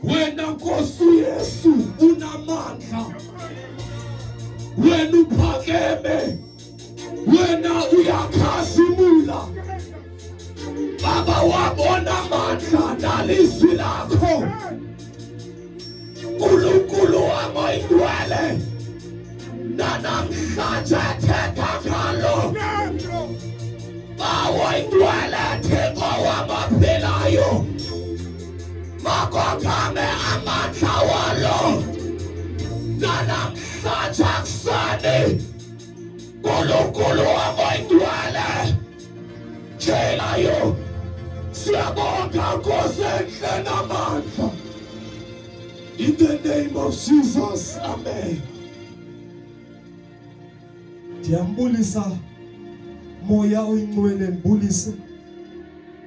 wena Nkosi Yesu unamandla, wena uphakeme, wena uyakhazimula. Baba wabona amandla nalizwi lakho, uNkulunkulu wami oyingcwele, nanamhlanje thetha ngalo. Bawo ingcwele Thixo wamaphilayo, makophame amandla walo. Nanamhlanje kuseni uNkulunkulu wami oyingcwele, jelayo siyabonga Nkosi enhle namandla. In the name of Jesus, amen. Ndiyambulisa moya oyingcwele, ndibulise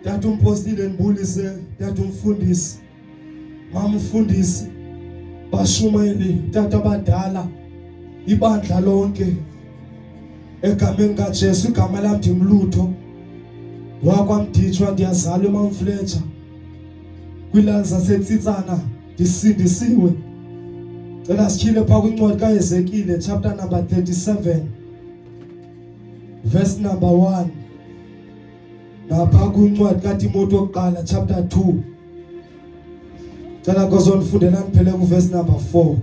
Tata umpostile, ndibulise Tata umfundisi, mama umfundisi, bashumeli, Tata abadala, ibandla lonke egameni kaJesu. Igama lami ndimlutho wakwamditshwa, ndiyazalwa eMountFletcher kwiilali zaseTsitsana, ndisindisiwe. Cela sikhile phaa kwincwadi kaEzekile chapter number 37 verse number 1, napha kwincwadi kaTimothi oqala chapter 2. Cela kozondifundela ndiphele kuverse number 4.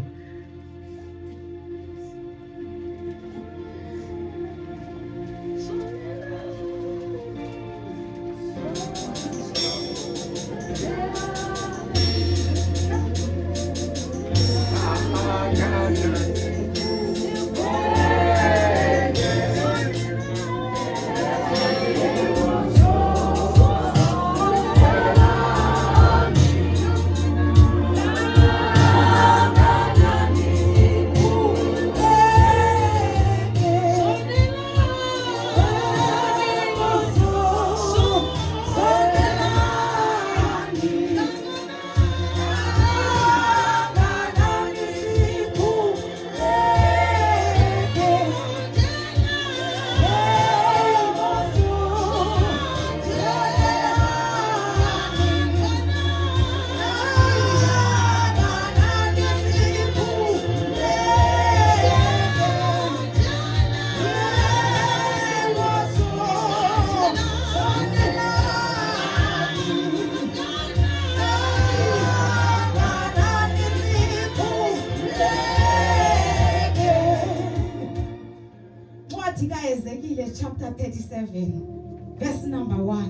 Ezekiel chapter 37 verse number 1.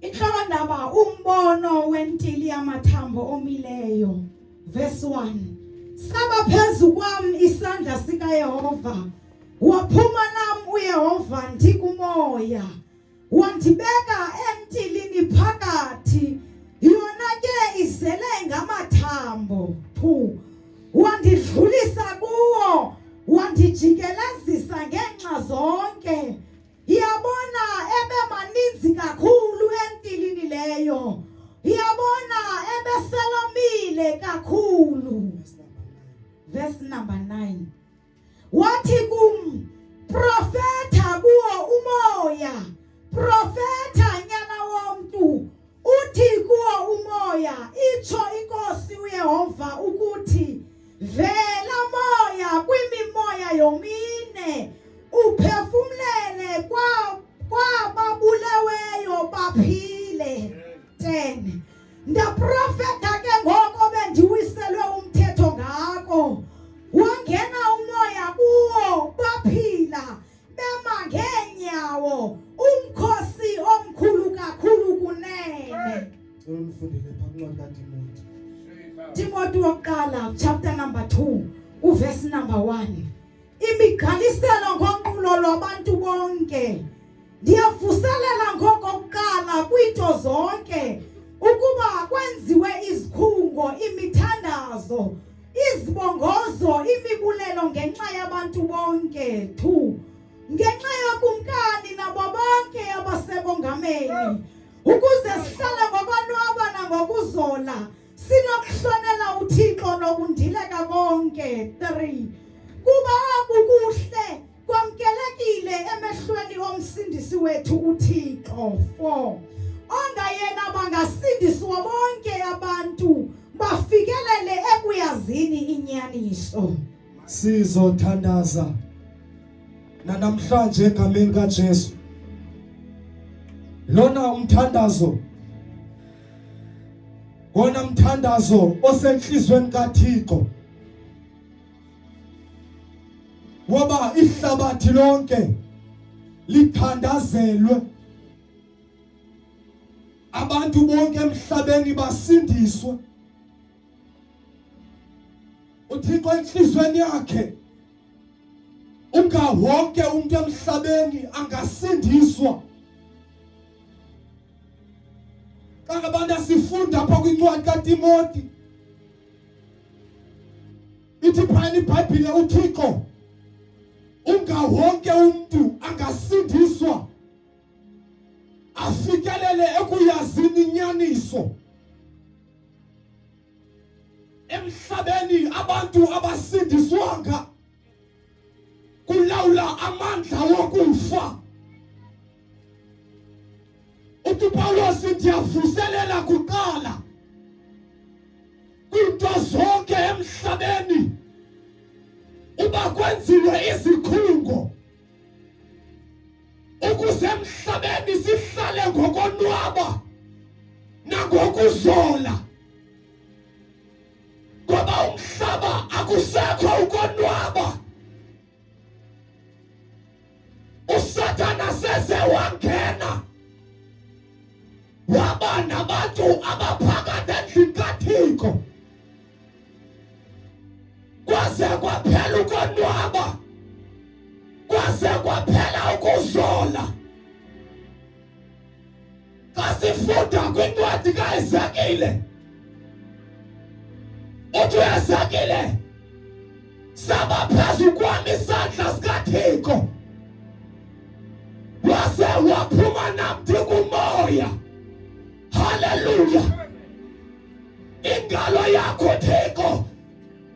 Inhloko umbono wentili yamathambo omileyo. Verse 1. Saba phezu kwami isandla sika Yehova, waphuma nami uYehova ndikumoya, wandibeka entilini phakathi, yona ke izele ngamathambo. 2. Wandidlulisa kuwo, wandijikelezisa ngenxa zonke. Yabona ebe maninzi kakhulu entilini leyo, yabona ebe selomile kakhulu. Verse number 9. Wathi kum, profeta kuwo umoya, profeta nyana womntu, uthi kuwo umoya, itsho iNkosi uYehova ukuthi, vela moya kwimimoya yomine, uphefumlele kwababuleweyo baphile. 10. Ndaprofeta ke ngoko bendiwiselwe umthetho ngako, wangena umoya kuwo baphila, bema ngeenyawo, umkhosi omkhulu kakhulu kunene. Undifundele phambi kaTimothi. Timothi wokuqala chapter number 2 uverse number 1. Imigaliselo ngonqulo lwabantu bonke. Ndiyavuselela ngokokuqala kwinto zonke ukuba kwenziwe izikhungo, imithandazo, izibongozo, imibulelo ngenxa yabantu bonke. 2. Ngenxa yokumkani nabo bonke abasebongameni, ukuze sihlale ngokonwaba nangokuzola, sinokuhlonela uThixo nokundileka konke. 3. Kuba kukuhle kwamkelekile emehlweni omsindisi wethu uThixo. 4. Ongayena bangasindiswa bonke abantu inyaniso. Sizothandaza namhlanje egameni kaJesu. Lona umthandazo. Wona umthandazo osenhlizweni kaThixo. Ngoba ihlabathi lonke lithandazelwe. Abantu bonke emhlabeni basindiswe. Uthixo enhlizweni yakhe wonke umuntu emhlabeni angasindiswa. Abantu sifunda apha kwincwadi kaTimoti. Ithi phana iBhayibhile uThixo wonke umuntu angasindiswa. Afikelele ekuyazini inyaniso. Emhlabeni abantu abasindiswanga kulawula amandla wokufa. uPawulos ndiyavuselela kuqala kwinto zonke emhlabeni uba kwenziwe izikhungo ukuze emhlabeni sihlale ngokonwaba nangokuzola. Ngoba umhlaba akusekho ukonwaba. uSathana seze wangena waba nabantu abaphakathi endlini kaThixo. Kwaze kwaphela ukonwaba, kwaze kwaphela ukuzola. Kasifunda kwincwadi kaEzekile, uthi uEzekile saba phezu kwami isandla sikaThixo waze waphuma namthi kumoya. Hallelujah. Ingalo yakho Thixo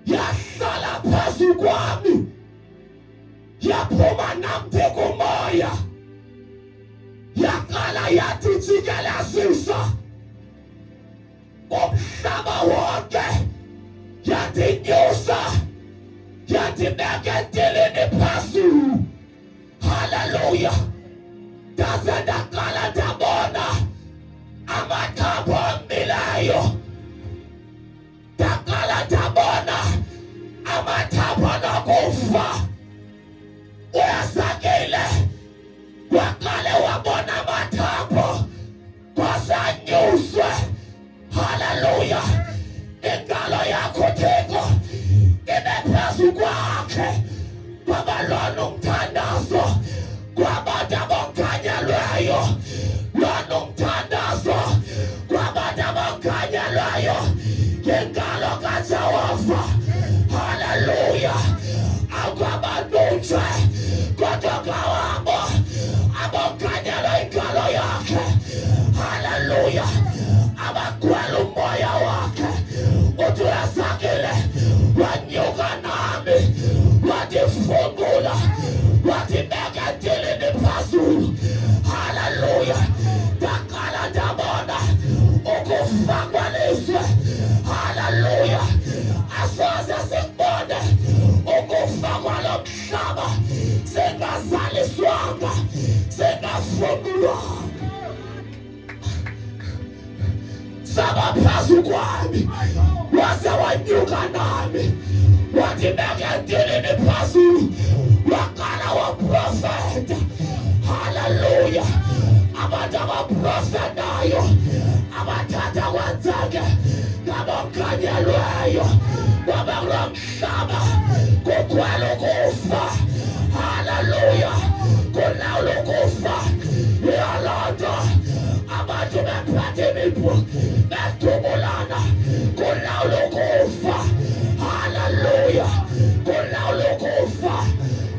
yahlala phezu kwami, yaphuma namthi kumoya, yaqala yathi jikelezisa umhlaba wonke, yatinyusa, yatibeka etilini phezulu. Hallelujah. Ndaze ndaqala ndabona amathambo amileyo. Ndaqala ndabona amathambo nokufa. uEzekile waqale wabona amathambo kwasanyuswe. Hallelujah. Ingalo yakho Thixo ibe phezu kwakhe. Ngoba lona umthandazo kwabantu abakanyelweyo. Lona umthandazo kwabantu abakanyelweyo. Ingalo kaJehova. Hallelujah. Akwabantu nje kodwa kwabo abakanyelwa ingalo yakhe. Hallelujah. Abagcwele umoya wakhe. Uthi uEzekile wanyuka nami, watifungula, watibeka etilini phezulu. Hallelujah. Ndaqala ndabona ukufa kwelizwe. Hallelujah. Asoze sikubone ukufa kwalo mhlaba singazaliswanga, singafungulwanga. Saba phezu kwami waze wanyuka nami, watibeka etilini phezulu, waqala waprofeta. Hallelujah. Abantu abaprofetayo abathatha kwenzeke ngabakanyelweyo. Ngoba kulo mhlaba kugcwele ukufa. Hallelujah. Kulawula ukufa. Yalonto abantu bephathe imiphu bedubulana. Kulawula ukufa. Hallelujah. Kulawula ukufa.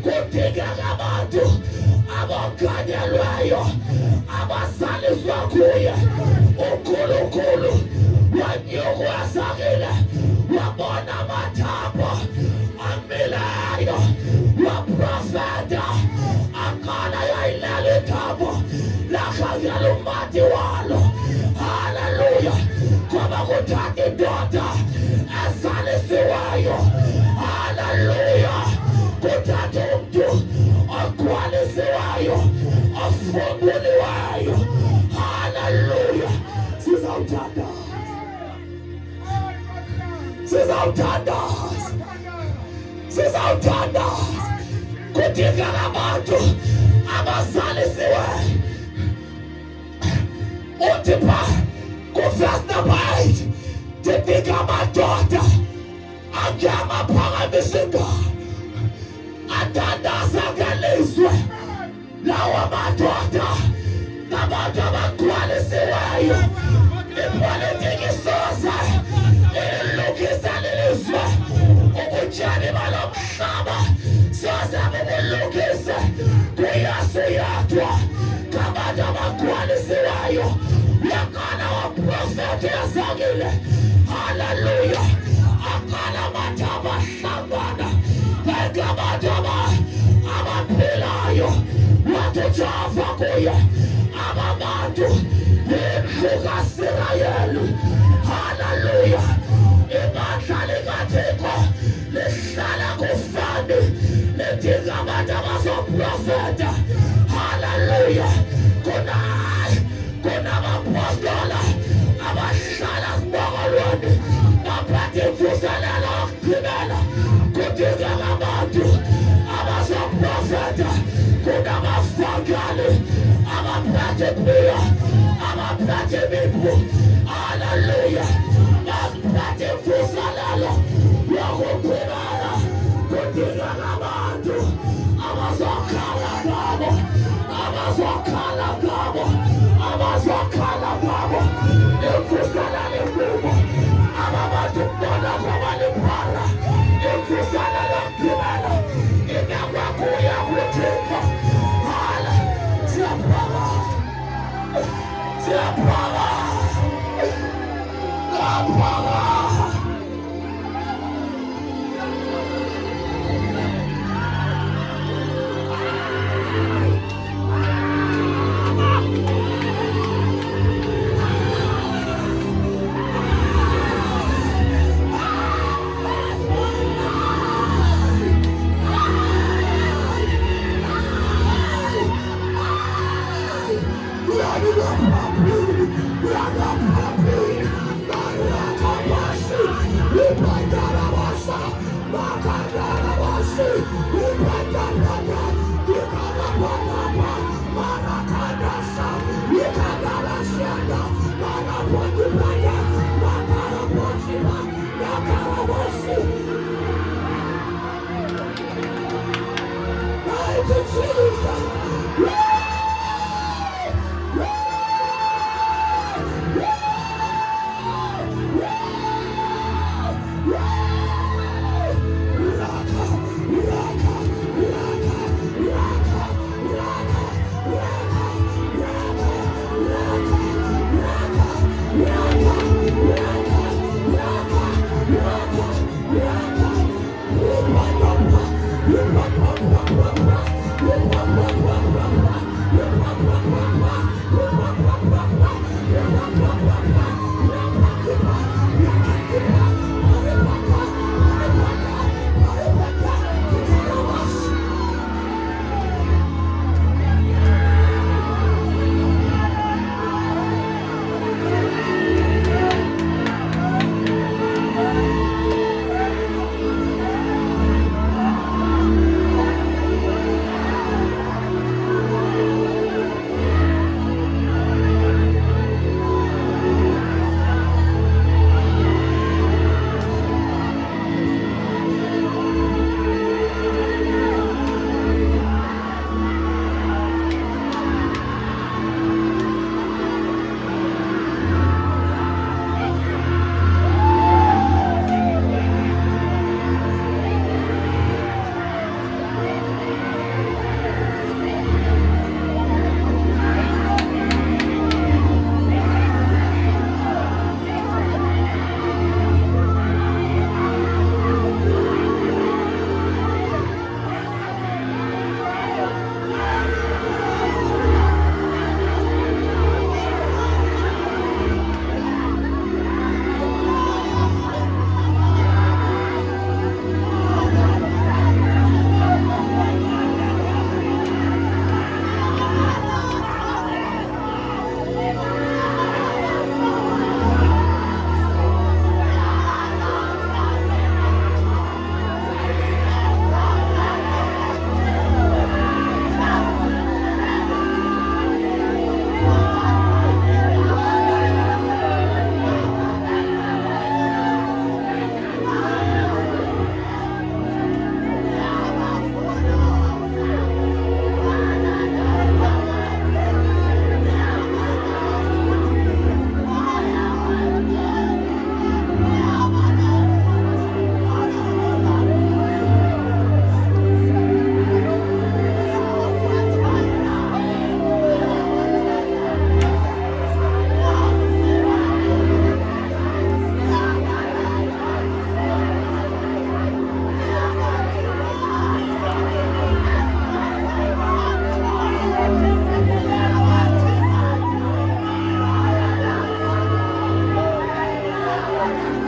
Kudingeka abantu abakanyelweyo, abasaliswa kuye. uNkulunkulu wanyuka uEzekile, wabona amathambo amileyo, waprofeta. Aqala yayilele ithambo lakhangela umbati walo. Hallelujah. Ngoba kuthatha indoda esalisiweyo Sizawuthandaza. Sizawuthandaza. Kudinga abantu abazalisiwe. Uthi pha ku-verse number 8 didinga amadoda angiyamaphakamise ingalo athandaza ngelizwe. Lawa madoda ngabantu abagcwalisiweyo. Ipolitiki isoze ililungisa lelizwe. Ubutshani balo mhlaba soze bubulungise. Kuyasu yadwa ngabantu abagcwalisiweyo. Yakala waprofeti yazangile. Haleluya. Akala mataba hlangana. Ngabantu abaphilayo. Watujava kuye ababantu imhukasirayeli. Haleluya. Ibandla likaThixo lihlala kufani. Lidinga abantu abazoprofeta. Haleluya. Kunamapostola abahlala sibongelweni baphathe imvuselelo yokugqibela. Kudinga abantu abazoprofeta. Kunamafakali abaphathe kuya abaphathe mipu. Haleluya. Baphathe imvuselelo yokugqibela. Kudinga abantu abazokhala ngabo. Abazokhala ngabo. Abazokhala ngabo. Imvuselelo kubo. Ababantu bona kwabaliphala. Imvuselelo yokugqibela. Inyangwa kuya kuThixo. Hala. Siyabonga. Siyabonga. Siyabonga. Yeah. Lord.